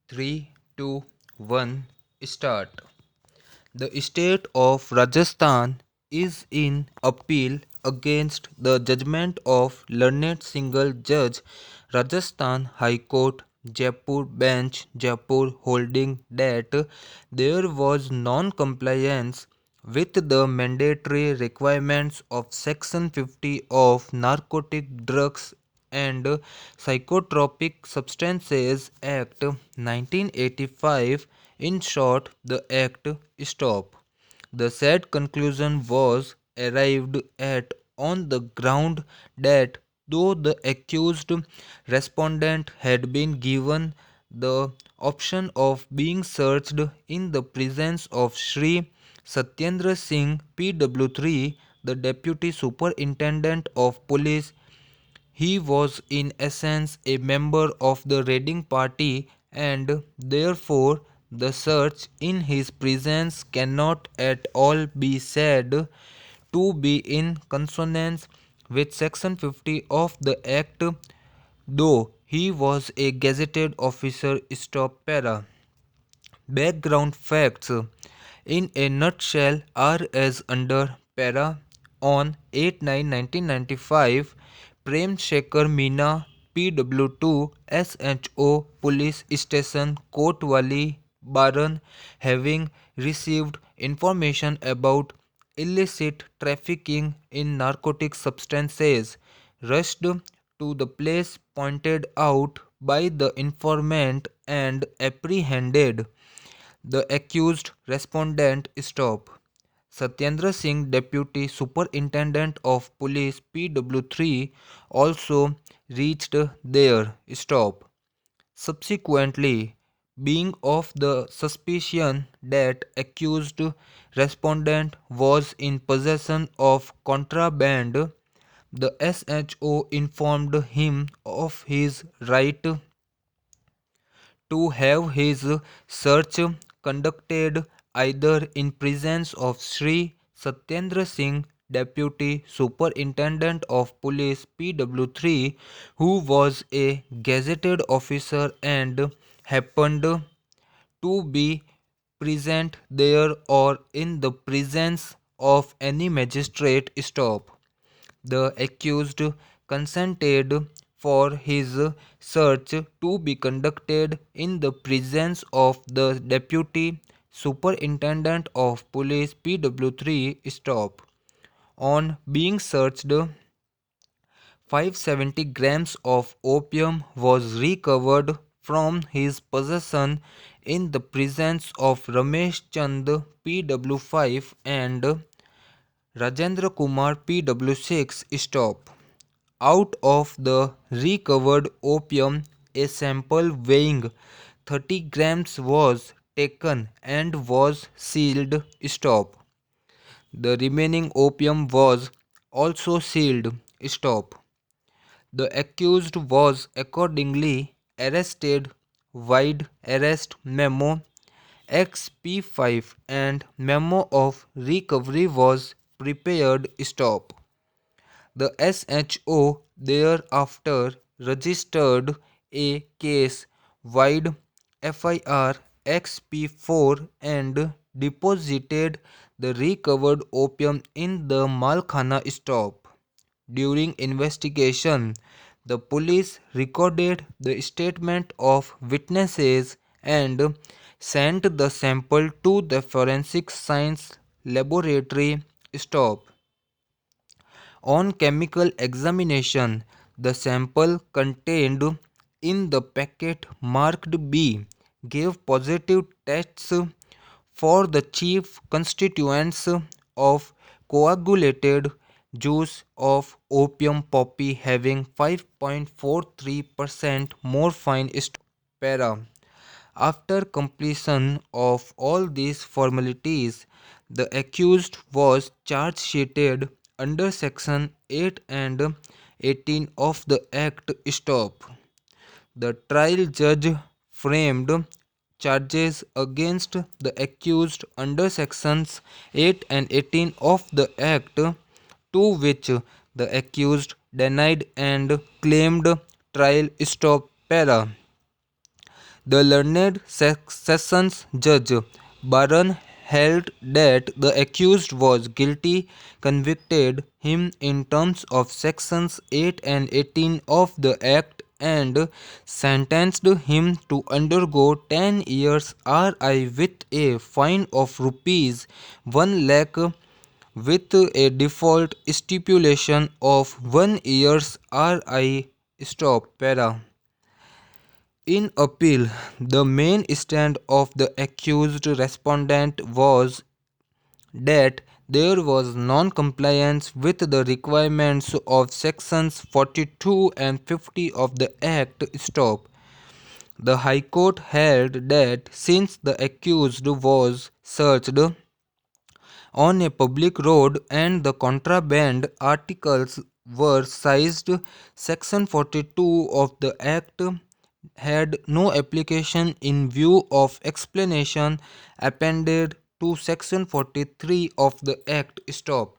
3, 2, 1, start. The state of Rajasthan is in appeal against the judgment of learned single judge Rajasthan High Court Jaipur bench Jaipur holding that there was non-compliance with the mandatory requirements of Section 50 of Narcotic Drugs and Psychotropic Substances Act 1985. In short, the Act stopped. The said conclusion was arrived at on the ground that though the accused respondent had been given the option of being searched in the presence of Sri Satyendra Singh PW3, the Deputy Superintendent of Police, he was in essence a member of the raiding party, and therefore the search in his presence cannot at all be said to be in consonance with Section 50 of the Act, though he was a gazetted officer. Stop para. Background facts in a nutshell are as under para. On 8/9/1995, Prem Shekhar Meena PW2 SHO Police Station Kotwali Baran, having received information about illicit trafficking in narcotic substances, rushed to the place pointed out by the informant and apprehended the accused respondent. Stop. Satyendra Singh, Deputy Superintendent of Police PW3, also reached there. Stop. Subsequently, being of the suspicion that accused respondent was in possession of contraband, the SHO informed him of his right to have his search conducted either in presence of Sri Satyendra Singh, Deputy Superintendent of Police PW3, who was a gazetted officer and happened to be present there, or in the presence of any magistrate. Stop. The accused consented for his search to be conducted in the presence of the Deputy Superintendent of Police PW3. Stop. On being searched, 570 grams of opium was recovered from his possession in the presence of Ramesh Chand PW5 and Rajendra Kumar PW6. Stop. Out of the recovered opium, a sample weighing 30 grams was taken and was sealed. Stop. The remaining opium was also sealed. Stop. The accused was accordingly arrested. Wide arrest memo XP5 and memo of recovery was prepared. Stop. The SHO thereafter registered a case wide FIR XP4 and deposited the recovered opium in the Malkhana. Stop. During investigation, the police recorded the statement of witnesses and sent the sample to the forensic science laboratory. Stop. On chemical examination, the sample contained in the packet marked B gave positive tests for the chief constituents of coagulated juice of opium poppy having 5.43% morphine. Para. After completion of all these formalities, the accused was charge sheeted under Section 8 and 18 of the Act. Stop. The trial judge framed charges against the accused under Sections 8 and 18 of the Act, to which the accused denied and claimed trial. Stop. Para. The learned sessions judge Baron held that the accused was guilty, convicted him in terms of sections 8 and 18 of the Act, and sentenced him to undergo 10 years RI with a fine of rupees 1 lakh with a default stipulation of 1 year's RI. Stop para. In appeal, the main stand of the accused respondent was that there was non-compliance with the requirements of sections 42 and 50 of the Act. Stop. The High Court held that since the accused was searched on a public road and the contraband articles were seized, Section 42 of the Act had no application in view of explanation appended to Section 43 of the Act. Stop.